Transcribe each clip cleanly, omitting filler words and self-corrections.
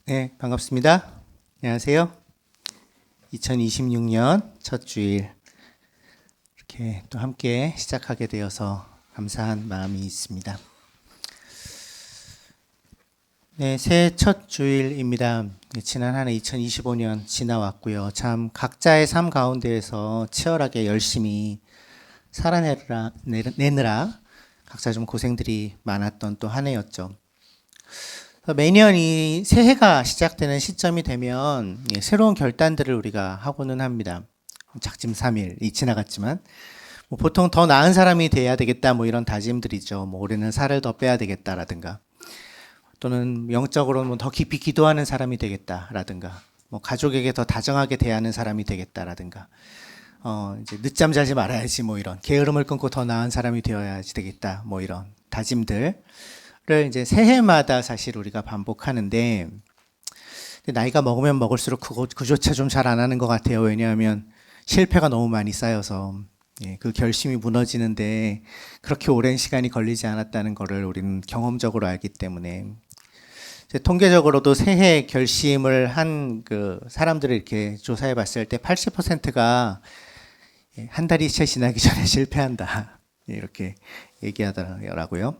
네, 반갑습니다. 안녕하세요. 2026년 첫 주일 이렇게 또 함께 시작하게 되어서 감사한 마음이 있습니다. 네, 새해 첫 주일입니다. 지난 한 해 2025년 지나왔고요. 참 각자의 삶 가운데에서 치열하게 열심히 살아내느라 각자 좀 고생들이 많았던 또 한 해였죠. 매년 이 새해가 시작되는 시점이 되면 새로운 결단들을 우리가 하고는 합니다. 작심삼일이 지나갔지만 보통 더 나은 사람이 돼야 되겠다 이런 다짐들이죠. 올해는 살을 더 빼야 되겠다라든가 또는 영적으로는 더 깊이 기도하는 사람이 되겠다라든가 가족에게 더 다정하게 대하는 사람이 되겠다라든가 이제 늦잠 자지 말아야지 이런 게으름을 끊고 더 나은 사람이 되어야지 되겠다 이런 다짐들 를 이제 새해마다 사실 우리가 반복하는데 나이가 먹으면 먹을수록 그조차 좀 잘 안 하는 것 같아요. 왜냐하면 실패가 너무 많이 쌓여서 그 결심이 무너지는데 그렇게 오랜 시간이 걸리지 않았다는 것을 우리는 경험적으로 알기 때문에 통계적으로도 새해 결심을 한 그 사람들을 이렇게 조사해 봤을 때 80%가 한 달이 채 지나기 전에 실패한다 이렇게 얘기하더라고요.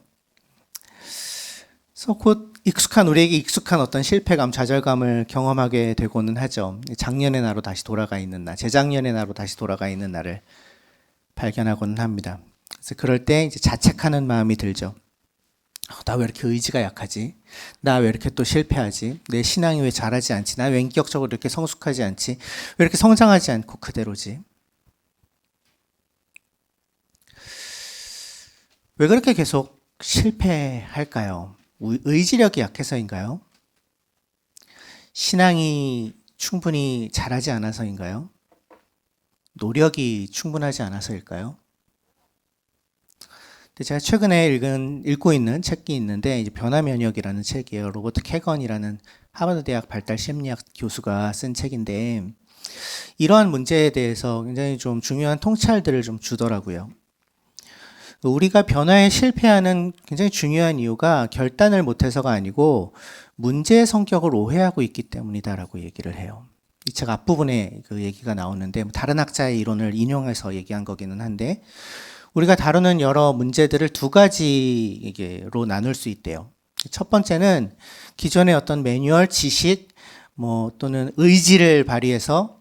그래서 곧 우리에게 익숙한 어떤 실패감, 좌절감을 경험하게 되고는 하죠. 작년의 나로 다시 돌아가 있는 날, 재작년의 나로 다시 돌아가 있는 날을 발견하고는 합니다. 그래서 그럴 때 이제 자책하는 마음이 들죠. 나 왜 이렇게 의지가 약하지? 나 왜 이렇게 또 실패하지? 내 신앙이 왜 자라지 않지? 나 왜 인격적으로 이렇게 성숙하지 않지? 왜 이렇게 성장하지 않고 그대로지? 왜 그렇게 계속 실패할까요? 의지력이 약해서인가요? 신앙이 충분히 자라지 않아서인가요? 노력이 충분하지 않아서일까요? 제가 최근에 읽고 있는 책이 있는데 이제 변화면역이라는 책이에요. 로버트 캐건이라는 하버드 대학 발달 심리학 교수가 쓴 책인데 이러한 문제에 대해서 굉장히 좀 중요한 통찰들을 좀 주더라고요. 우리가 변화에 실패하는 굉장히 중요한 이유가 결단을 못해서가 아니고 문제의 성격을 오해하고 있기 때문이다라고 얘기를 해요. 이 책 앞부분에 그 얘기가 나오는데 다른 학자의 이론을 인용해서 얘기한 거기는 한데 우리가 다루는 여러 문제들을 두 가지로 나눌 수 있대요. 첫 번째는 기존의 어떤 매뉴얼, 지식 또는 의지를 발휘해서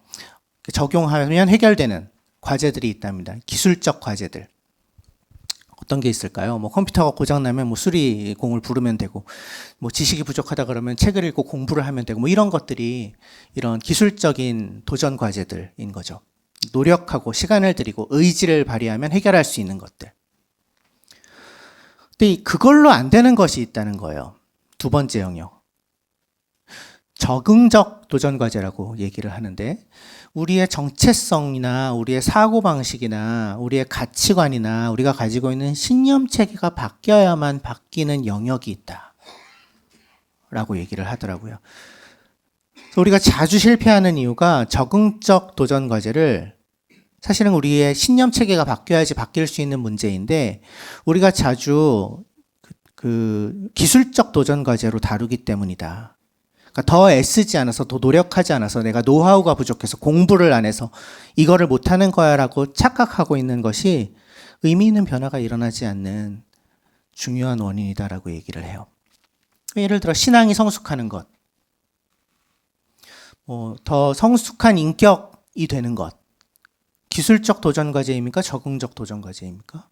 적용하면 해결되는 과제들이 있답니다. 기술적 과제들. 어떤 게 있을까요? 컴퓨터가 고장나면 수리공을 부르면 되고, 지식이 부족하다 그러면 책을 읽고 공부를 하면 되고, 이런 것들이 이런 기술적인 도전 과제들인 거죠. 노력하고 시간을 들이고 의지를 발휘하면 해결할 수 있는 것들. 근데 그걸로 안 되는 것이 있다는 거예요. 두 번째 영역. 적응적 도전 과제라고 얘기를 하는데 우리의 정체성이나 우리의 사고방식이나 우리의 가치관이나 우리가 가지고 있는 신념 체계가 바뀌어야만 바뀌는 영역이 있다 라고 얘기를 하더라고요. 우리가 자주 실패하는 이유가 적응적 도전 과제를 사실은 우리의 신념 체계가 바뀌어야지 바뀔 수 있는 문제인데 우리가 자주 그 기술적 도전 과제로 다루기 때문이다. 그러니까 더 애쓰지 않아서 더 노력하지 않아서 내가 노하우가 부족해서 공부를 안 해서 이거를 못하는 거야 라고 착각하고 있는 것이 의미 있는 변화가 일어나지 않는 중요한 원인이다라고 얘기를 해요. 예를 들어 신앙이 성숙하는 것, 더 성숙한 인격이 되는 것, 기술적 도전 과제입니까? 적응적 도전 과제입니까?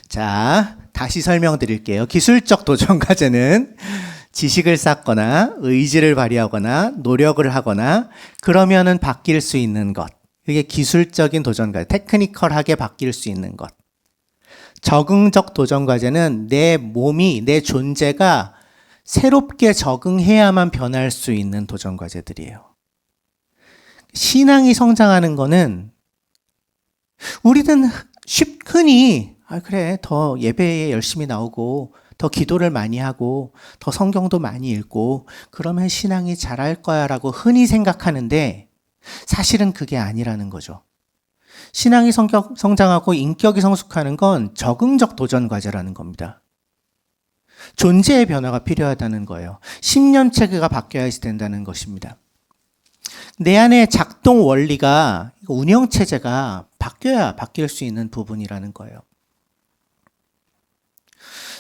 자, 다시 설명드릴게요. 기술적 도전 과제는 지식을 쌓거나 의지를 발휘하거나 노력을 하거나 그러면은 바뀔 수 있는 것. 이게 기술적인 도전 과제, 테크니컬하게 바뀔 수 있는 것. 적응적 도전 과제는 내 몸이, 내 존재가 새롭게 적응해야만 변할 수 있는 도전 과제들이에요. 신앙이 성장하는 거는 우리는 흔히 그래 더 예배에 열심히 나오고 더 기도를 많이 하고 더 성경도 많이 읽고 그러면 신앙이 자랄 거야 라고 흔히 생각하는데 사실은 그게 아니라는 거죠. 신앙이 성장하고 인격이 성숙하는 건 적응적 도전 과제라는 겁니다. 존재의 변화가 필요하다는 거예요. 신념체계가 바뀌어야 된다는 것입니다. 내 안의 작동 원리가, 운영체제가 바뀌어야 바뀔 수 있는 부분이라는 거예요.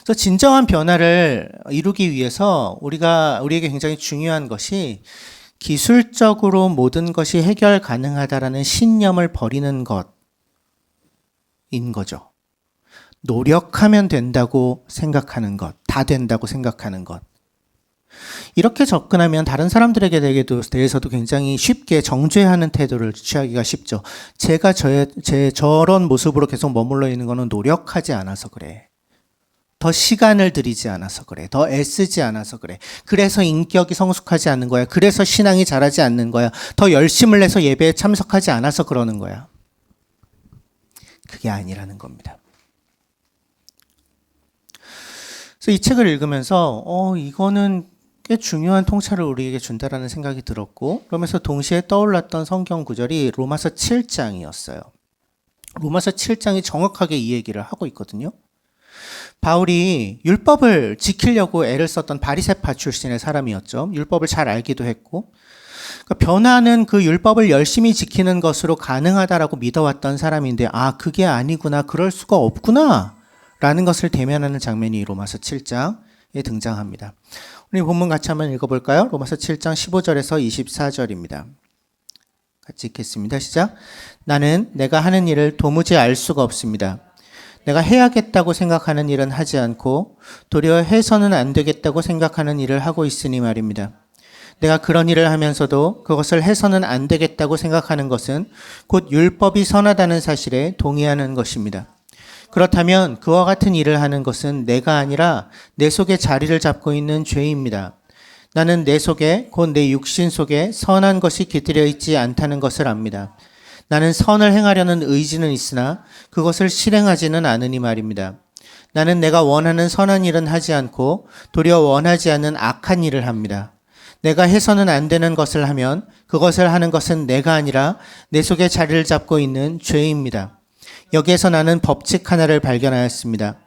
그래서 진정한 변화를 이루기 위해서 우리에게 굉장히 중요한 것이 기술적으로 모든 것이 해결 가능하다라는 신념을 버리는 것인 거죠. 노력하면 된다고 생각하는 것, 다 된다고 생각하는 것. 이렇게 접근하면 다른 사람들에게 대해서도 굉장히 쉽게 정죄하는 태도를 취하기가 쉽죠. 제가 저런 모습으로 계속 머물러 있는 거는 노력하지 않아서 그래. 더 시간을 들이지 않아서 그래. 더 애쓰지 않아서 그래. 그래서 인격이 성숙하지 않는 거야. 그래서 신앙이 자라지 않는 거야. 더 열심을 내서 예배에 참석하지 않아서 그러는 거야. 그게 아니라는 겁니다. 그래서 이 책을 읽으면서 이거는 꽤 중요한 통찰을 우리에게 준다라는 생각이 들었고, 그러면서 동시에 떠올랐던 성경 구절이 로마서 7장이었어요. 로마서 7장이 정확하게 이 얘기를 하고 있거든요. 바울이 율법을 지키려고 애를 썼던 바리새파 출신의 사람이었죠. 율법을 잘 알기도 했고, 그러니까 변화는 그 율법을 열심히 지키는 것으로 가능하다라고 믿어왔던 사람인데, 그게 아니구나, 그럴 수가 없구나 라는 것을 대면하는 장면이 로마서 7장에 등장합니다. 우리 본문 같이 한번 읽어볼까요? 로마서 7장 15절에서 24절입니다. 같이 읽겠습니다. 시작. 나는 내가 하는 일을 도무지 알 수가 없습니다. 내가 해야겠다고 생각하는 일은 하지 않고 도리어 해서는 안 되겠다고 생각하는 일을 하고 있으니 말입니다. 내가 그런 일을 하면서도 그것을 해서는 안 되겠다고 생각하는 것은 곧 율법이 선하다는 사실에 동의하는 것입니다. 그렇다면 그와 같은 일을 하는 것은 내가 아니라 내 속에 자리를 잡고 있는 죄입니다. 나는 내 속에 곧 내 육신 속에 선한 것이 깃들여 있지 않다는 것을 압니다. 나는 선을 행하려는 의지는 있으나 그것을 실행하지는 않으니 말입니다. 나는 내가 원하는 선한 일은 하지 않고 도리어 원하지 않는 악한 일을 합니다. 내가 해서는 안 되는 것을 하면 그것을 하는 것은 내가 아니라 내 속에 자리를 잡고 있는 죄입니다. 여기에서 나는 법칙 하나를 발견하였습니다.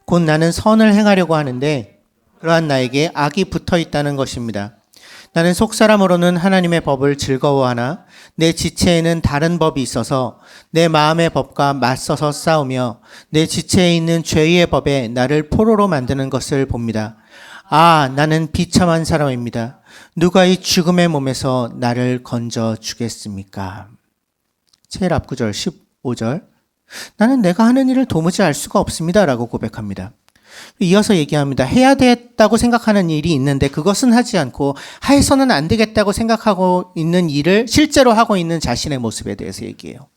곧 나는 선을 행하려고 하는데 그러한 나에게 악이 붙어 있다는 것입니다. 나는 속사람으로는 하나님의 법을 즐거워하나 내 지체에는 다른 법이 있어서 내 마음의 법과 맞서서 싸우며 내 지체에 있는 죄의 법에 나를 포로로 만드는 것을 봅니다. 나는 비참한 사람입니다. 누가 이 죽음의 몸에서 나를 건져 주겠습니까? 제일 앞구절 15절. 나는 내가 하는 일을 도무지 알 수가 없습니다. 라고 고백합니다. 이어서 얘기합니다. 해야 되겠다고 생각하는 일이 있는데 그것은 하지 않고 해서는 안 되겠다고 생각하고 있는 일을 실제로 하고 있는 자신의 모습에 대해서 얘기해요.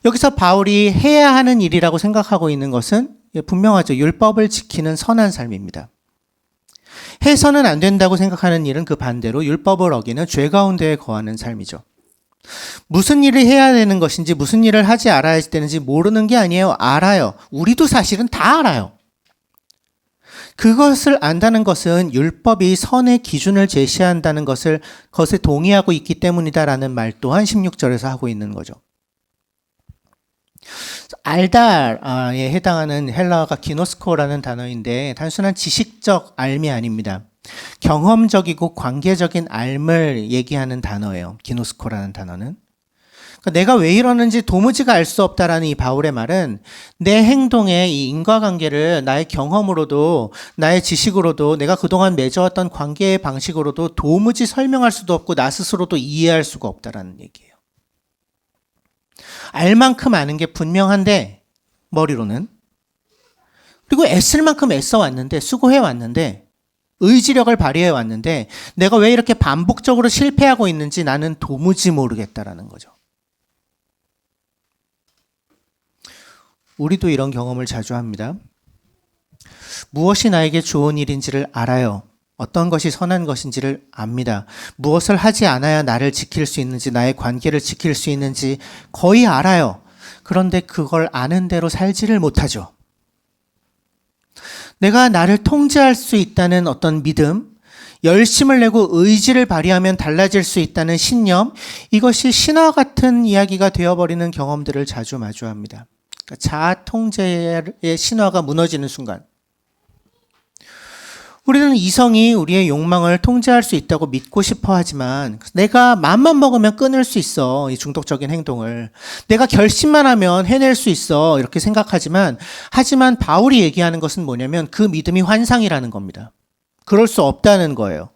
여기서 바울이 해야 하는 일이라고 생각하고 있는 것은 분명하죠. 율법을 지키는 선한 삶입니다. 해서는 안 된다고 생각하는 일은 그 반대로 율법을 어기는 죄 가운데에 거하는 삶이죠. 무슨 일을 해야 되는 것인지 무슨 일을 하지 말아야 되는지 모르는 게 아니에요. 알아요. 우리도 사실은 다 알아요. 그것을 안다는 것은 율법이 선의 기준을 제시한다는 것에 동의하고 있기 때문이다라는 말 또한 16절에서 하고 있는 거죠. 알다에 해당하는 헬라어가 기노스코라는 단어인데 단순한 지식적 알미 아닙니다. 경험적이고 관계적인 알을 얘기하는 단어예요. 기노스코라는 단어는. 그러니까 내가 왜 이러는지 도무지가 알 수 없다라는 이 바울의 말은 내 행동의 이 인과관계를 나의 경험으로도 나의 지식으로도 내가 그동안 맺어왔던 관계의 방식으로도 도무지 설명할 수도 없고 나 스스로도 이해할 수가 없다라는 얘기예요. 알 만큼 아는 게 분명한데 머리로는 그리고 애쓸 만큼 애써왔는데 수고해왔는데 의지력을 발휘해왔는데 내가 왜 이렇게 반복적으로 실패하고 있는지 나는 도무지 모르겠다라는 거죠. 우리도 이런 경험을 자주 합니다. 무엇이 나에게 좋은 일인지를 알아요. 어떤 것이 선한 것인지를 압니다. 무엇을 하지 않아야 나를 지킬 수 있는지, 나의 관계를 지킬 수 있는지 거의 알아요. 그런데 그걸 아는 대로 살지를 못하죠. 내가 나를 통제할 수 있다는 어떤 믿음, 열심을 내고 의지를 발휘하면 달라질 수 있다는 신념, 이것이 신화 같은 이야기가 되어버리는 경험들을 자주 마주합니다. 그러니까 자아 통제의 신화가 무너지는 순간, 우리는 이성이 우리의 욕망을 통제할 수 있다고 믿고 싶어 하지만 내가 마음만 먹으면 끊을 수 있어. 이 중독적인 행동을. 내가 결심만 하면 해낼 수 있어. 이렇게 생각하지만 하지만 바울이 얘기하는 것은 뭐냐면 그 믿음이 환상이라는 겁니다. 그럴 수 없다는 거예요.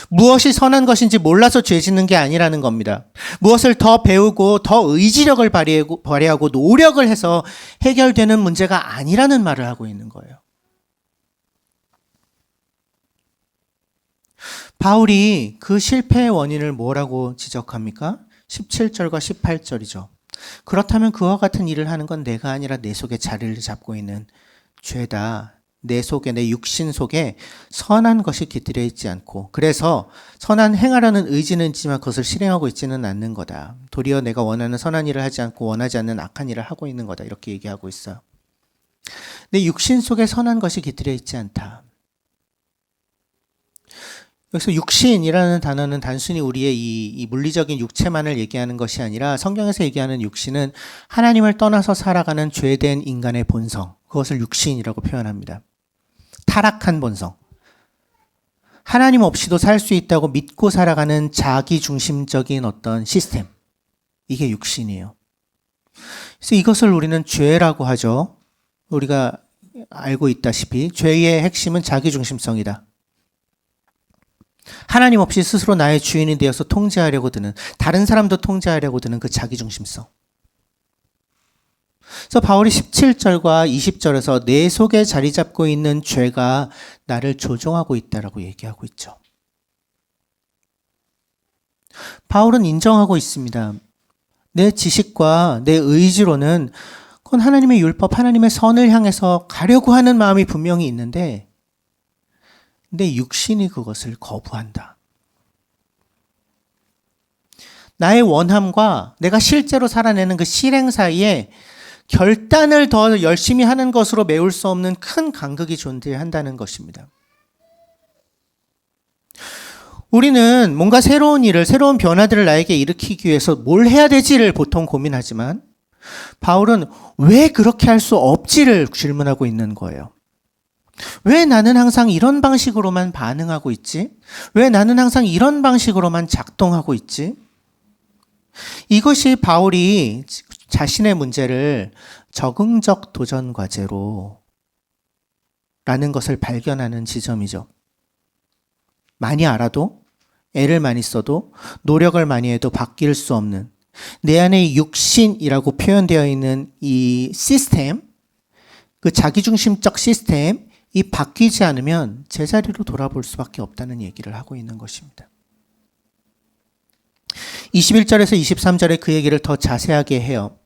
무엇이 선한 것인지 몰라서 죄 짓는 게 아니라는 겁니다. 무엇을 더 배우고 더 의지력을 발휘하고 노력을 해서 해결되는 문제가 아니라는 말을 하고 있는 거예요. 바울이 그 실패의 원인을 뭐라고 지적합니까? 17절과 18절이죠. 그렇다면 그와 같은 일을 하는 건 내가 아니라 내 속에 자리를 잡고 있는 죄다. 내 속에, 내 육신 속에 선한 것이 깃들여 있지 않고 그래서 선한 행하라는 의지는 있지만 그것을 실행하고 있지는 않는 거다. 도리어 내가 원하는 선한 일을 하지 않고 원하지 않는 악한 일을 하고 있는 거다. 이렇게 얘기하고 있어요. 내 육신 속에 선한 것이 깃들여 있지 않다. 여기서 육신이라는 단어는 단순히 우리의 이 물리적인 육체만을 얘기하는 것이 아니라 성경에서 얘기하는 육신은 하나님을 떠나서 살아가는 죄된 인간의 본성, 그것을 육신이라고 표현합니다. 타락한 본성. 하나님 없이도 살 수 있다고 믿고 살아가는 자기중심적인 어떤 시스템. 이게 육신이에요. 그래서 이것을 우리는 죄라고 하죠. 우리가 알고 있다시피 죄의 핵심은 자기중심성이다. 하나님 없이 스스로 나의 주인이 되어서 통제하려고 드는, 다른 사람도 통제하려고 드는 그 자기중심성. 그래서 바울이 17절과 20절에서 내 속에 자리 잡고 있는 죄가 나를 조종하고 있다라고 얘기하고 있죠. 바울은 인정하고 있습니다. 내 지식과 내 의지로는 그건 하나님의 율법, 하나님의 선을 향해서 가려고 하는 마음이 분명히 있는데 내 육신이 그것을 거부한다. 나의 원함과 내가 실제로 살아내는 그 실행 사이에 결단을 더 열심히 하는 것으로 메울 수 없는 큰 간극이 존재한다는 것입니다. 우리는 뭔가 새로운 일을, 새로운 변화들을 나에게 일으키기 위해서 뭘 해야 되지를 보통 고민하지만 바울은 왜 그렇게 할 수 없지를 질문하고 있는 거예요. 왜 나는 항상 이런 방식으로만 반응하고 있지? 왜 나는 항상 이런 방식으로만 작동하고 있지? 이것이 바울이 자신의 문제를 적응적 도전 과제로 라는 것을 발견하는 지점이죠. 많이 알아도, 애를 많이 써도, 노력을 많이 해도 바뀔 수 없는 내 안에 육신이라고 표현되어 있는 이 시스템, 그 자기중심적 시스템, 이 바뀌지 않으면 제자리로 돌아볼 수밖에 없다는 얘기를 하고 있는 것입니다. 21절에서 23절에 그 얘기를 더 자세하게 해요.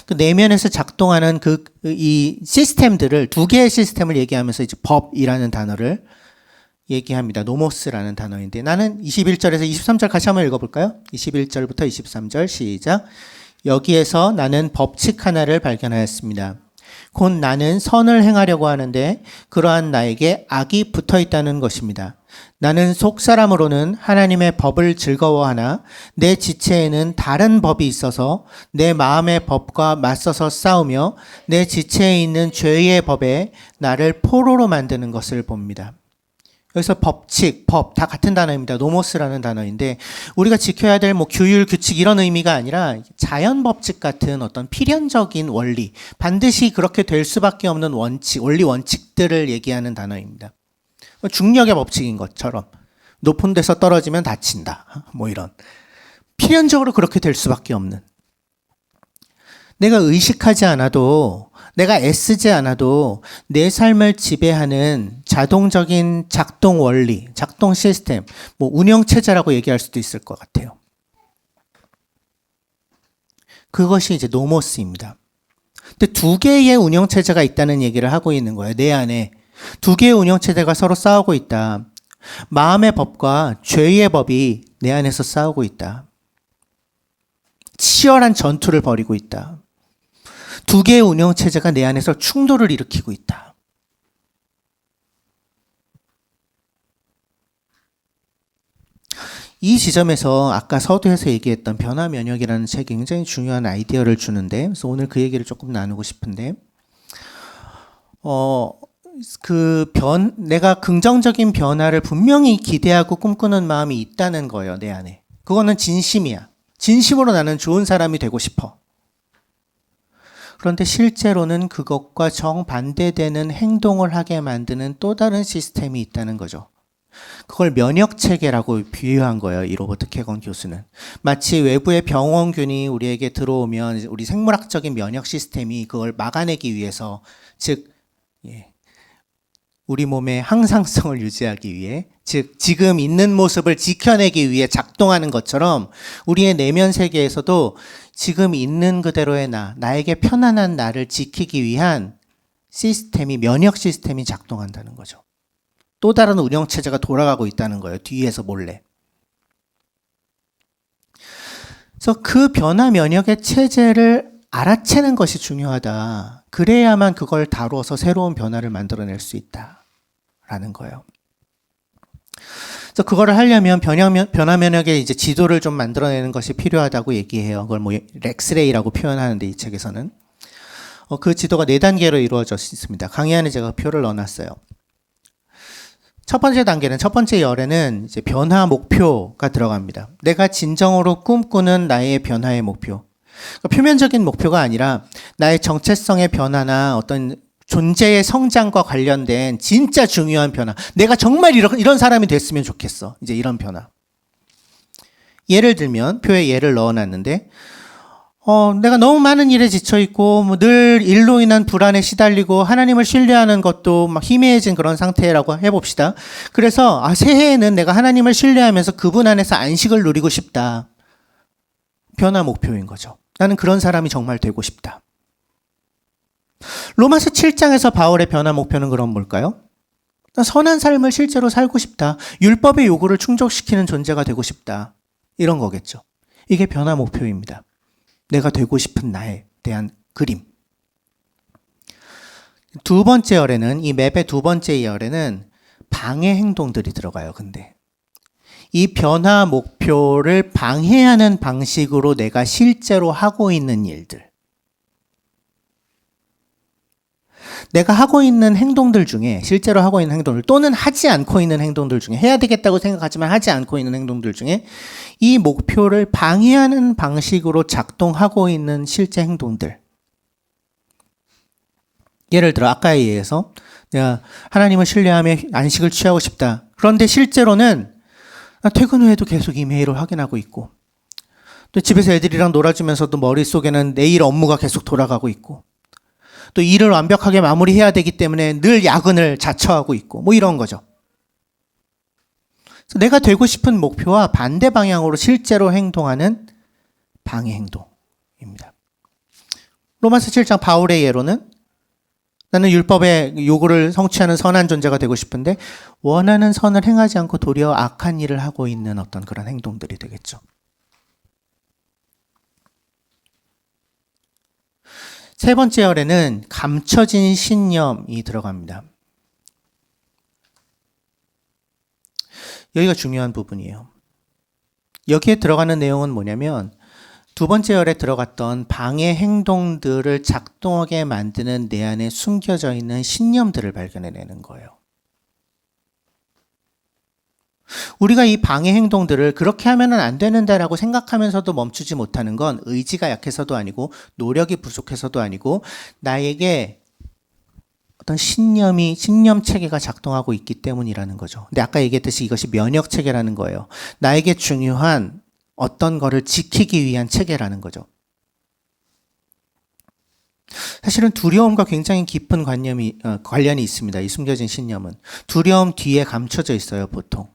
그 내면에서 작동하는 이 시스템들을, 두 개의 시스템을 얘기하면서 이제 법이라는 단어를 얘기합니다. 노모스라는 단어인데 나는 21절에서 23절 같이 한번 읽어볼까요? 21절부터 23절 시작. 여기에서 나는 법칙 하나를 발견하였습니다. 곧 나는 선을 행하려고 하는데 그러한 나에게 악이 붙어 있다는 것입니다. 나는 속사람으로는 하나님의 법을 즐거워하나 내 지체에는 다른 법이 있어서 내 마음의 법과 맞서서 싸우며 내 지체에 있는 죄의 법에 나를 포로로 만드는 것을 봅니다. 여기서 법칙, 법 다 같은 단어입니다. 노모스라는 단어인데 우리가 지켜야 될 뭐 규율, 규칙 이런 의미가 아니라 자연 법칙 같은 어떤 필연적인 원리, 반드시 그렇게 될 수밖에 없는 원칙, 원리 원칙들을 얘기하는 단어입니다. 중력의 법칙인 것처럼 높은 데서 떨어지면 다친다. 뭐 이런 필연적으로 그렇게 될 수밖에 없는, 내가 의식하지 않아도, 내가 애쓰지 않아도 내 삶을 지배하는 자동적인 작동 원리, 작동 시스템, 뭐 운영체제라고 얘기할 수도 있을 것 같아요. 그것이 이제 노모스입니다. 근데 두 개의 운영체제가 있다는 얘기를 하고 있는 거예요. 내 안에 두 개의 운영체제가 서로 싸우고 있다. 마음의 법과 죄의 법이 내 안에서 싸우고 있다. 치열한 전투를 벌이고 있다. 두 개의 운영체제가 내 안에서 충돌을 일으키고 있다. 이 지점에서 아까 서두에서 얘기했던 변화 면역이라는 책이 굉장히 중요한 아이디어를 주는데, 그래서 오늘 그 얘기를 조금 나누고 싶은데, 내가 긍정적인 변화를 분명히 기대하고 꿈꾸는 마음이 있다는 거예요, 내 안에. 그거는 진심이야. 진심으로 나는 좋은 사람이 되고 싶어. 그런데 실제로는 그것과 정반대되는 행동을 하게 만드는 또 다른 시스템이 있다는 거죠. 그걸 면역체계라고 비유한 거예요, 이 로버트 캐건 교수는. 마치 외부의 병원균이 우리에게 들어오면 우리 생물학적인 면역 시스템이 그걸 막아내기 위해서, 즉 우리 몸의 항상성을 유지하기 위해, 즉 지금 있는 모습을 지켜내기 위해 작동하는 것처럼 우리의 내면 세계에서도 지금 있는 그대로의 나에게 편안한 나를 지키기 위한 시스템이, 면역 시스템이 작동한다는 거죠. 또 다른 운영체제가 돌아가고 있다는 거예요, 뒤에서 몰래. 그래서 그 변화 면역의 체제를 알아채는 것이 중요하다. 그래야만 그걸 다루어서 새로운 변화를 만들어낼 수 있다라는 거예요. 그래서 그거를 하려면 변화 면역의 이제 지도를 좀 만들어내는 것이 필요하다고 얘기해요. 그걸 뭐 렉스레이라고 표현하는데, 이 책에서는 그 지도가 4단계로 이루어져 있습니다. 강의 안에 제가 표를 넣어놨어요. 첫 번째 단계는, 첫 번째 열에는 이제 변화 목표가 들어갑니다. 내가 진정으로 꿈꾸는 나의 변화의 목표. 그러니까 표면적인 목표가 아니라 나의 정체성의 변화나 어떤 존재의 성장과 관련된 진짜 중요한 변화. 내가 정말 이런 사람이 됐으면 좋겠어. 이제 이런 변화. 예를 들면, 표에 예를 넣어놨는데, 내가 너무 많은 일에 지쳐있고, 늘 일로 인한 불안에 시달리고, 하나님을 신뢰하는 것도 막 희미해진 그런 상태라고 해봅시다. 그래서, 새해에는 내가 하나님을 신뢰하면서 그분 안에서 안식을 누리고 싶다. 변화 목표인 거죠. 나는 그런 사람이 정말 되고 싶다. 로마서 7장에서 바울의 변화 목표는 그럼 뭘까요? 선한 삶을 실제로 살고 싶다. 율법의 요구를 충족시키는 존재가 되고 싶다. 이런 거겠죠. 이게 변화 목표입니다. 내가 되고 싶은 나에 대한 그림. 두 번째 열에는, 이 맵의 두 번째 열에는 방해 행동들이 들어가요. 근데 이 변화 목표를 방해하는 방식으로 내가 실제로 하고 있는 일들, 내가 하고 있는 행동들 중에, 실제로 하고 있는 행동들 또는 하지 않고 있는 행동들 중에, 해야 되겠다고 생각하지만 하지 않고 있는 행동들 중에 이 목표를 방해하는 방식으로 작동하고 있는 실제 행동들. 예를 들어 아까에 의해서 내가 하나님을 신뢰하며 안식을 취하고 싶다. 그런데 실제로는 퇴근 후에도 계속 이메일을 확인하고 있고, 또 집에서 애들이랑 놀아주면서도 머릿속에는 내일 업무가 계속 돌아가고 있고, 또 일을 완벽하게 마무리해야 되기 때문에 늘 야근을 자처하고 있고, 뭐 이런 거죠. 그래서 내가 되고 싶은 목표와 반대 방향으로 실제로 행동하는 방해 행동입니다. 로마서 7장 바울의 예로는, 나는 율법의 요구를 성취하는 선한 존재가 되고 싶은데 원하는 선을 행하지 않고 도리어 악한 일을 하고 있는 어떤 그런 행동들이 되겠죠. 세 번째 열에는 감춰진 신념이 들어갑니다. 여기가 중요한 부분이에요. 여기에 들어가는 내용은 뭐냐면, 두 번째 열에 들어갔던 방해 행동들을 작동하게 만드는 내 안에 숨겨져 있는 신념들을 발견해내는 거예요. 우리가 이 방해 행동들을 그렇게 하면은 안 되는다라고 생각하면서도 멈추지 못하는 건 의지가 약해서도 아니고 노력이 부족해서도 아니고 나에게 어떤 신념 체계가 작동하고 있기 때문이라는 거죠. 근데 아까 얘기했듯이 이것이 면역 체계라는 거예요. 나에게 중요한 어떤 거를 지키기 위한 체계라는 거죠. 사실은 두려움과 굉장히 깊은 관련이 있습니다. 이 숨겨진 신념은. 두려움 뒤에 감춰져 있어요, 보통.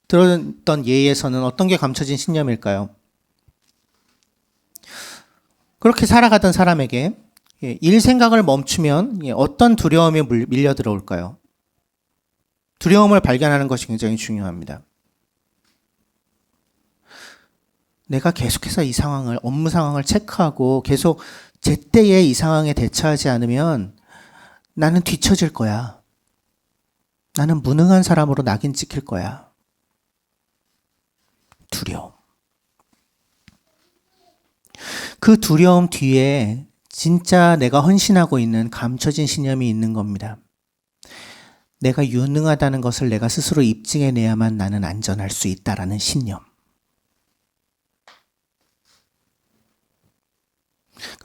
들었던 예에서는 어떤 게 감춰진 신념일까요? 그렇게 살아가던 사람에게 일 생각을 멈추면 어떤 두려움이 밀려 들어올까요? 두려움을 발견하는 것이 굉장히 중요합니다. 내가 계속해서 이 상황을, 업무 상황을 체크하고 계속 제때에 이 상황에 대처하지 않으면 나는 뒤처질 거야. 나는 무능한 사람으로 낙인 찍힐 거야. 두려움. 그 두려움 뒤에 진짜 내가 헌신하고 있는 감춰진 신념이 있는 겁니다. 내가 유능하다는 것을 내가 스스로 입증해내야만 나는 안전할 수 있다라는 신념.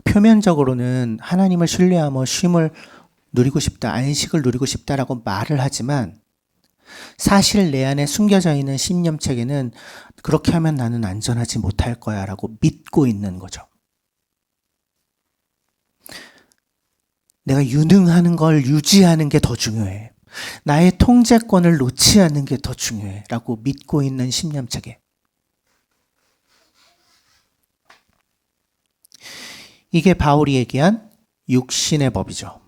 표면적으로는 하나님을 신뢰하며 쉼을 누리고 싶다, 안식을 누리고 싶다라고 말을 하지만 사실 내 안에 숨겨져 있는 신념체계는 그렇게 하면 나는 안전하지 못할 거야 라고 믿고 있는 거죠. 내가 유능하는 걸 유지하는 게 더 중요해. 나의 통제권을 놓지 않는 게 더 중요해 라고 믿고 있는 신념체계. 이게 바울이 얘기한 육신의 법이죠.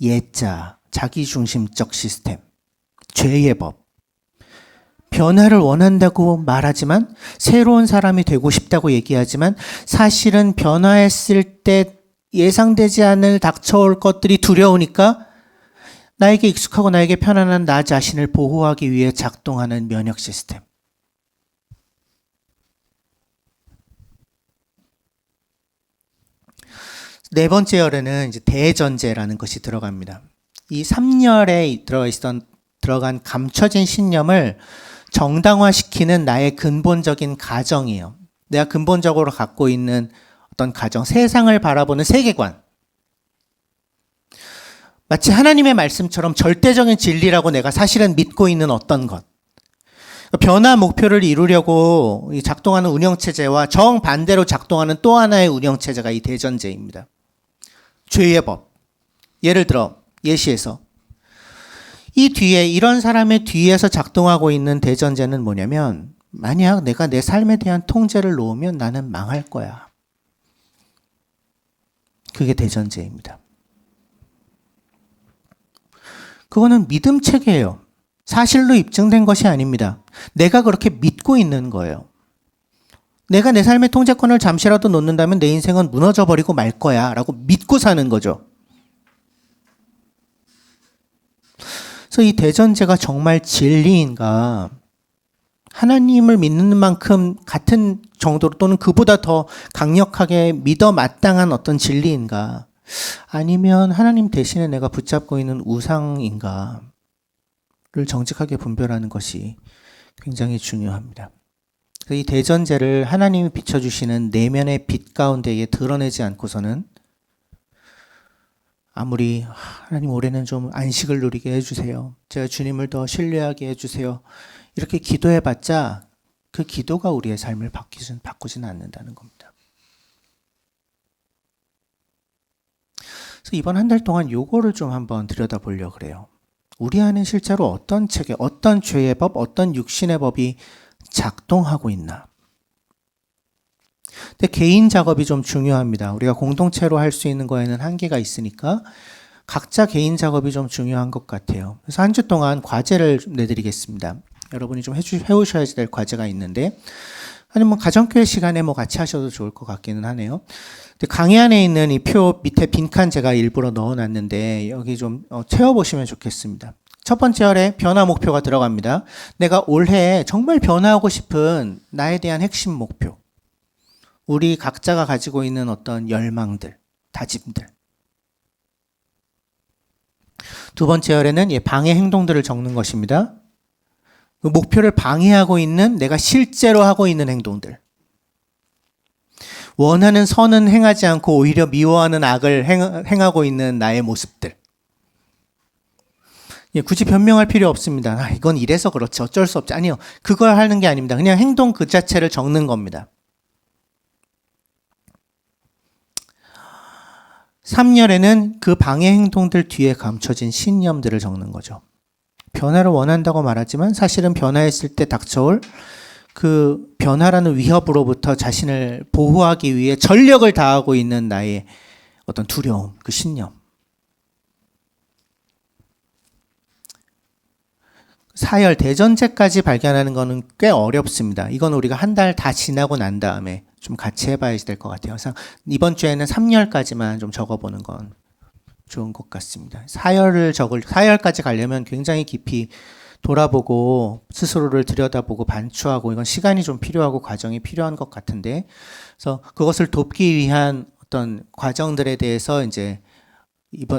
예자, 자기중심적 시스템, 죄의 법. 변화를 원한다고 말하지만 새로운 사람이 되고 싶다고 얘기하지만 사실은 변화했을 때 예상되지 않을 닥쳐올 것들이 두려우니까 나에게 익숙하고 나에게 편안한 나 자신을 보호하기 위해 작동하는 면역 시스템. 네 번째 열에는 이제 대전제라는 것이 들어갑니다. 이 3열에 들어간 감춰진 신념을 정당화시키는 나의 근본적인 가정이에요. 내가 근본적으로 갖고 있는 어떤 가정, 세상을 바라보는 세계관. 마치 하나님의 말씀처럼 절대적인 진리라고 내가 사실은 믿고 있는 어떤 것. 변화 목표를 이루려고 작동하는 운영체제와 정반대로 작동하는 또 하나의 운영체제가 이 대전제입니다. 죄의 법. 예를 들어 예시에서 이 뒤에 이런 사람의 뒤에서 작동하고 있는 대전제는 뭐냐면 만약 내가 내 삶에 대한 통제를 놓으면 나는 망할 거야. 그게 대전제입니다. 그거는 믿음 체계예요. 사실로 입증된 것이 아닙니다. 내가 그렇게 믿고 있는 거예요. 내가 내 삶의 통제권을 잠시라도 놓는다면 내 인생은 무너져 버리고 말 거야 라고 믿고 사는 거죠. 그래서 이 대전제가 정말 진리인가? 하나님을 믿는 만큼 같은 정도로 또는 그보다 더 강력하게 믿어 마땅한 어떤 진리인가? 아니면 하나님 대신에 내가 붙잡고 있는 우상인가를 정직하게 분별하는 것이 굉장히 중요합니다. 이 대전제를 하나님이 비춰주시는 내면의 빛 가운데에 드러내지 않고서는 아무리 하나님 올해는 좀 안식을 누리게 해주세요. 제가 주님을 더 신뢰하게 해주세요. 이렇게 기도해봤자 그 기도가 우리의 삶을 바꾸지는 않는다는 겁니다. 그래서 이번 한 달 동안 요거를 좀 한번 들여다보려고 그래요. 우리 안에 실제로 어떤 체계, 어떤 죄의 법, 어떤 육신의 법이 작동하고 있나. 근데 개인 작업이 좀 중요합니다. 우리가 공동체로 할 수 있는 거에는 한계가 있으니까 각자 개인 작업이 좀 중요한 것 같아요. 그래서 한 주 동안 과제를 내드리겠습니다. 여러분이 좀 해오셔야 될 과제가 있는데, 아니면 가정교회 시간에 같이 하셔도 좋을 것 같기는 하네요. 근데 강의 안에 있는 이 표 밑에 빈칸 제가 일부러 넣어놨는데 여기 좀 채워보시면 좋겠습니다. 첫 번째 열에 변화 목표가 들어갑니다. 내가 올해 정말 변화하고 싶은 나에 대한 핵심 목표. 우리 각자가 가지고 있는 어떤 열망들, 다짐들. 두 번째 열에는 방해 행동들을 적는 것입니다. 그 목표를 방해하고 있는 내가 실제로 하고 있는 행동들. 원하는 선은 행하지 않고 오히려 미워하는 악을 행하고 있는 나의 모습들. 굳이 변명할 필요 없습니다. 이건 이래서 그렇지 어쩔 수 없지. 아니요. 그걸 하는 게 아닙니다. 그냥 행동 그 자체를 적는 겁니다. 3열에는 그 방해 행동들 뒤에 감춰진 신념들을 적는 거죠. 변화를 원한다고 말하지만 사실은 변화했을 때 닥쳐올 그 변화라는 위협으로부터 자신을 보호하기 위해 전력을 다하고 있는 나의 어떤 두려움, 그 신념. 4열 대전제까지 발견하는 거는 꽤 어렵습니다. 이건 우리가 한 달 다 지나고 난 다음에 좀 같이 해봐야 될 것 같아요. 그래서 이번 주에는 3열까지만 좀 적어보는 건 좋은 것 같습니다. 4열까지 가려면 굉장히 깊이 돌아보고 스스로를 들여다보고 반추하고 이건 시간이 좀 필요하고 과정이 필요한 것 같은데, 그래서 그것을 돕기 위한 어떤 과정들에 대해서 이제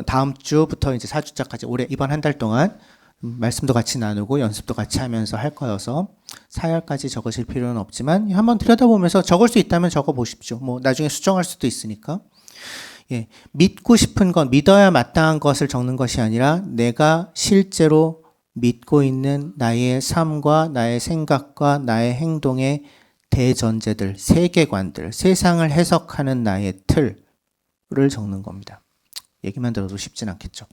다음 주부터 이제 4주차까지 올해 이번 한 달 동안 말씀도 같이 나누고 연습도 같이 하면서 할 거여서 사열까지 적으실 필요는 없지만 한번 들여다보면서 적을 수 있다면 적어 보십시오. 뭐 나중에 수정할 수도 있으니까. 예, 믿고 싶은 것, 믿어야 마땅한 것을 적는 것이 아니라 내가 실제로 믿고 있는 나의 삶과 나의 생각과 나의 행동의 대전제들, 세계관들, 세상을 해석하는 나의 틀을 적는 겁니다. 얘기만 들어도 쉽진 않겠죠.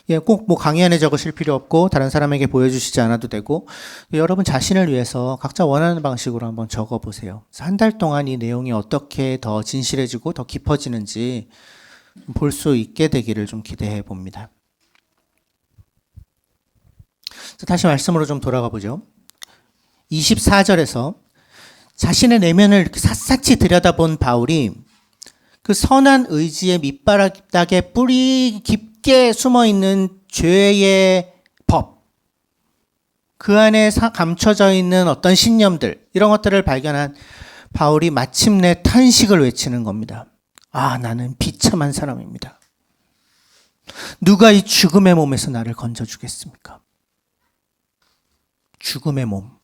예, 꼭 뭐 강의 안에 적으실 필요 없고 다른 사람에게 보여주시지 않아도 되고 여러분 자신을 위해서 각자 원하는 방식으로 한번 적어보세요. 한 달 동안 이 내용이 어떻게 더 진실해지고 더 깊어지는지 볼 수 있게 되기를 좀 기대해 봅니다. 다시 말씀으로 좀 돌아가 보죠. 24절에서 자신의 내면을 샅샅이 들여다본 바울이 그 선한 의지의 밑바닥에 뿌리 깊게 숨어있는 죄의 법, 그 안에 감춰져 있는 어떤 신념들, 이런 것들을 발견한 바울이 마침내 탄식을 외치는 겁니다. 아, 나는 비참한 사람입니다. 누가 이 죽음의 몸에서 나를 건져주겠습니까? 죽음의 몸.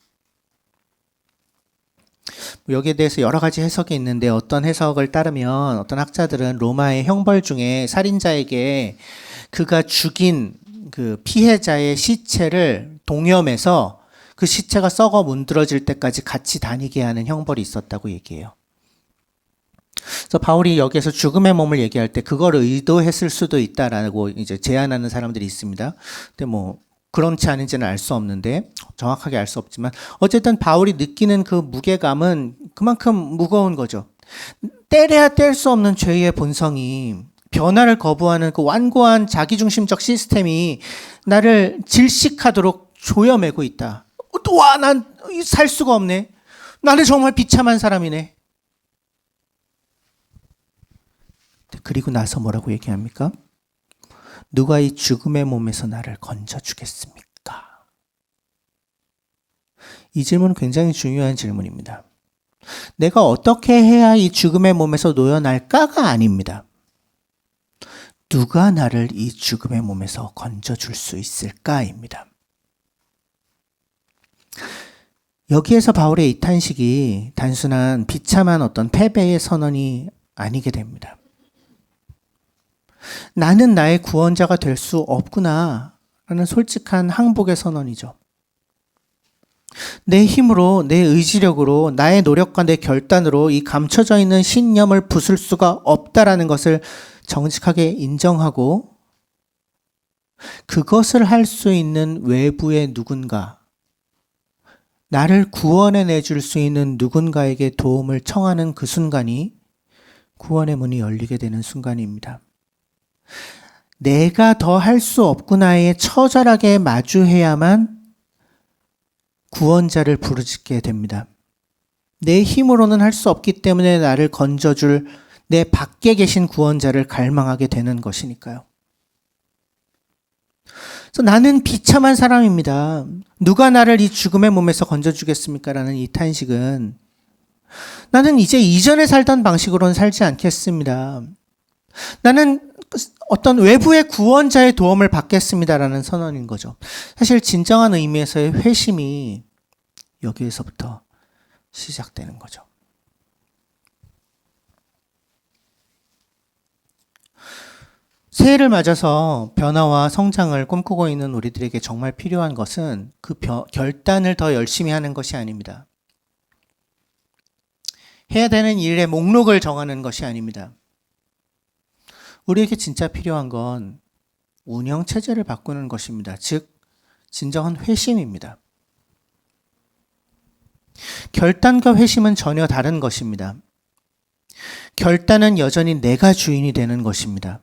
여기에 대해서 여러 가지 해석이 있는데 어떤 해석을 따르면 어떤 학자들은 로마의 형벌 중에 살인자에게 그가 죽인 그 피해자의 시체를 동염해서 그 시체가 썩어 문드러질 때까지 같이 다니게 하는 형벌이 있었다고 얘기해요. 그래서 바울이 여기에서 죽음의 몸을 얘기할 때 그걸 의도했을 수도 있다라고 이제 제안하는 사람들이 있습니다. 근데 뭐 그렇지 않은지는 알 수 없는데 정확하게 알 수 없지만 어쨌든 바울이 느끼는 그 무게감은 그만큼 무거운 거죠. 때려야 뗄 수 없는 죄의 본성이 변화를 거부하는 그 완고한 자기중심적 시스템이 나를 질식하도록 조여매고 있다. 와, 난 살 수가 없네. 나는 정말 비참한 사람이네. 그리고 나서 뭐라고 얘기합니까? 누가 이 죽음의 몸에서 나를 건져주겠습니까? 이 질문은 굉장히 중요한 질문입니다. 내가 어떻게 해야 이 죽음의 몸에서 놓여날까가 아닙니다. 누가 나를 이 죽음의 몸에서 건져줄 수 있을까입니다. 여기에서 바울의 이 탄식이 단순한 비참한 어떤 패배의 선언이 아니게 됩니다. 나는 나의 구원자가 될 수 없구나 라는 솔직한 항복의 선언이죠. 내 힘으로, 내 의지력으로, 나의 노력과 내 결단으로 이 감춰져 있는 신념을 부술 수가 없다라는 것을 정직하게 인정하고 그것을 할 수 있는 외부의 누군가, 나를 구원해 내줄 수 있는 누군가에게 도움을 청하는 그 순간이 구원의 문이 열리게 되는 순간입니다. 내가 더 할 수 없구나에 처절하게 마주해야만 구원자를 부르짖게 됩니다. 내 힘으로는 할 수 없기 때문에 나를 건져줄 내 밖에 계신 구원자를 갈망하게 되는 것이니까요. 그래서 나는 비참한 사람입니다. 누가 나를 이 죽음의 몸에서 건져주겠습니까? 라는 이 탄식은 나는 이제 이전에 살던 방식으로는 살지 않겠습니다. 나는 어떤 외부의 구원자의 도움을 받겠습니다라는 선언인 거죠. 사실 진정한 의미에서의 회심이 여기에서부터 시작되는 거죠. 새해를 맞아서 변화와 성장을 꿈꾸고 있는 우리들에게 정말 필요한 것은 그 결단을 더 열심히 하는 것이 아닙니다. 해야 되는 일의 목록을 정하는 것이 아닙니다. 우리에게 진짜 필요한 건 운영체제를 바꾸는 것입니다. 즉, 진정한 회심입니다. 결단과 회심은 전혀 다른 것입니다. 결단은 여전히 내가 주인이 되는 것입니다.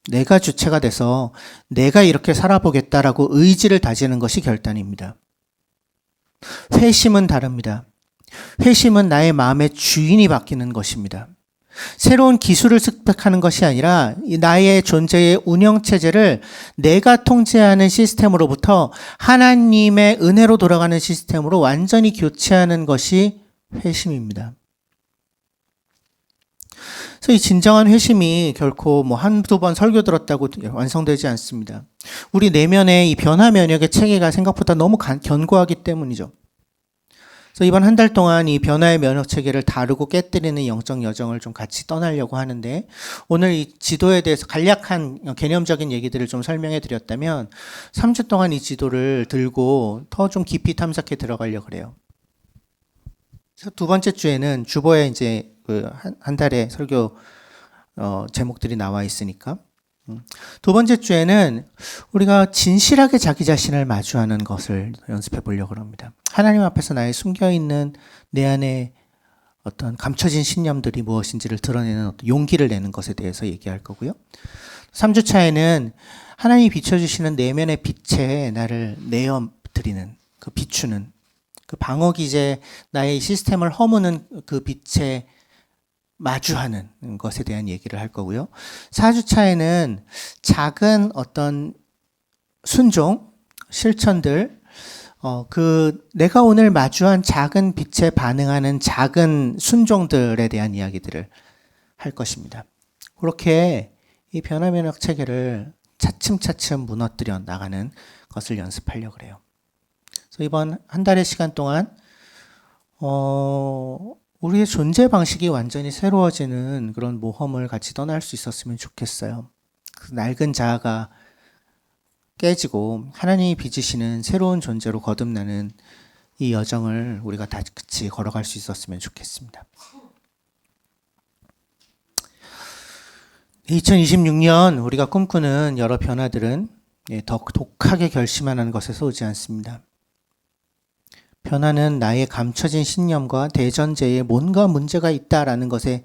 내가 주체가 돼서 내가 이렇게 살아보겠다라고 의지를 다지는 것이 결단입니다. 회심은 다릅니다. 회심은 나의 마음의 주인이 바뀌는 것입니다. 새로운 기술을 습득하는 것이 아니라 나의 존재의 운영체제를 내가 통제하는 시스템으로부터 하나님의 은혜로 돌아가는 시스템으로 완전히 교체하는 것이 회심입니다. 그래서 그래서 이 진정한 회심이 결코 뭐 한두 번 설교 들었다고 완성되지 않습니다. 우리 내면의 이 변화 면역의 체계가 생각보다 너무 견고하기 때문이죠. 그래서 이번 한 달 동안 이 변화의 면역 체계를 다루고 깨뜨리는 영적 여정을 좀 같이 떠나려고 하는데, 오늘 이 지도에 대해서 간략한 개념적인 얘기들을 좀 설명해 드렸다면 3주 동안 이 지도를 들고 더 좀 깊이 탐색해 들어가려고 그래요. 그래서 두 번째 주에는 주보에 이제 그 한 달의 설교 제목들이 나와 있으니까, 두 번째 주에는 우리가 진실하게 자기 자신을 마주하는 것을 연습해 보려고 합니다. 하나님 앞에서 나의 숨겨있는 내 안에 어떤 감춰진 신념들이 무엇인지를 드러내는 어떤 용기를 내는 것에 대해서 얘기할 거고요. 3주 차에는 하나님이 비춰주시는 내면의 빛에 나를 내어드리는, 그 비추는, 그 방어기제, 나의 시스템을 허무는 그 빛에 마주하는 것에 대한 얘기를 할 거고요. 4주 차에는 작은 어떤 순종, 실천들, 내가 오늘 마주한 작은 빛에 반응하는 작은 순종들에 대한 이야기들을 할 것입니다. 그렇게 이 변화면역 체계를 차츰차츰 무너뜨려 나가는 것을 연습하려고 그래요. 그래서 이번 한 달의 시간 동안, 우리의 존재 방식이 완전히 새로워지는 그런 모험을 같이 떠날 수 있었으면 좋겠어요. 그 낡은 자아가 깨지고 하나님이 빚으시는 새로운 존재로 거듭나는 이 여정을 우리가 다 같이 걸어갈 수 있었으면 좋겠습니다. 2026년 우리가 꿈꾸는 여러 변화들은 더 독하게 결심하는 것에서 오지 않습니다. 변화는 나의 감춰진 신념과 대전제에 뭔가 문제가 있다라는 것에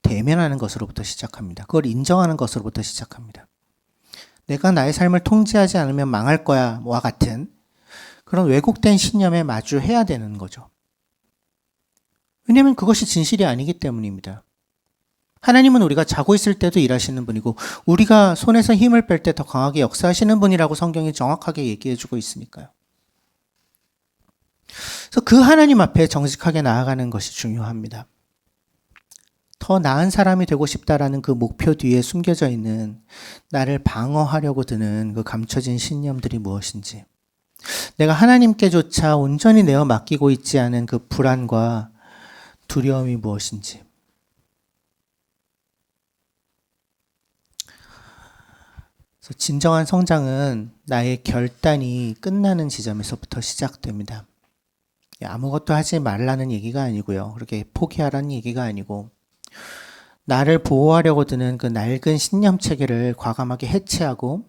대면하는 것으로부터 시작합니다. 그걸 인정하는 것으로부터 시작합니다. 내가 나의 삶을 통제하지 않으면 망할 거야와 같은 그런 왜곡된 신념에 마주해야 되는 거죠. 왜냐하면 그것이 진실이 아니기 때문입니다. 하나님은 우리가 자고 있을 때도 일하시는 분이고 우리가 손에서 힘을 뺄 때 더 강하게 역사하시는 분이라고 성경이 정확하게 얘기해주고 있으니까요. 그래서 그 하나님 앞에 정직하게 나아가는 것이 중요합니다. 더 나은 사람이 되고 싶다라는 그 목표 뒤에 숨겨져 있는 나를 방어하려고 드는 그 감춰진 신념들이 무엇인지, 내가 하나님께조차 온전히 내어 맡기고 있지 않은 그 불안과 두려움이 무엇인지, 그래서 진정한 성장은 나의 결단이 끝나는 지점에서부터 시작됩니다. 아무것도 하지 말라는 얘기가 아니고요. 그렇게 포기하라는 얘기가 아니고, 나를 보호하려고 드는 그 낡은 신념 체계를 과감하게 해체하고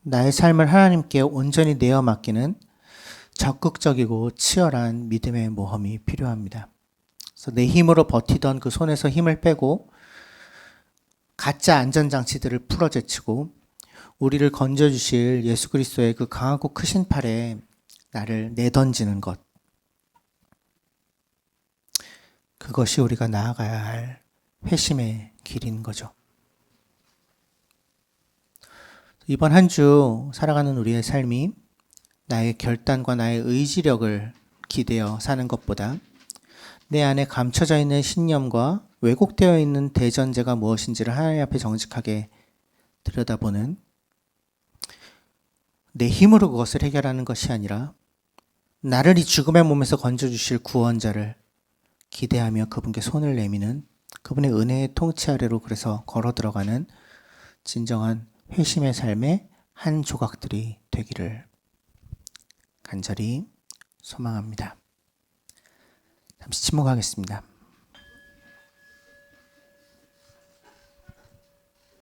나의 삶을 하나님께 온전히 내어 맡기는 적극적이고 치열한 믿음의 모험이 필요합니다. 그래서 내 힘으로 버티던 그 손에서 힘을 빼고 가짜 안전장치들을 풀어제치고 우리를 건져주실 예수 그리스도의 그 강하고 크신 팔에 나를 내던지는 것, 그것이 우리가 나아가야 할 회심의 길인 거죠. 이번 한 주 살아가는 우리의 삶이 나의 결단과 나의 의지력을 기대어 사는 것보다 내 안에 감춰져 있는 신념과 왜곡되어 있는 대전제가 무엇인지를 하나님 앞에 정직하게 들여다보는, 내 힘으로 그것을 해결하는 것이 아니라 나를 이 죽음의 몸에서 건져주실 구원자를 기대하며 그분께 손을 내미는, 그분의 은혜의 통치 아래로 그래서 걸어 들어가는 진정한 회심의 삶의 한 조각들이 되기를 간절히 소망합니다. 잠시 침묵하겠습니다.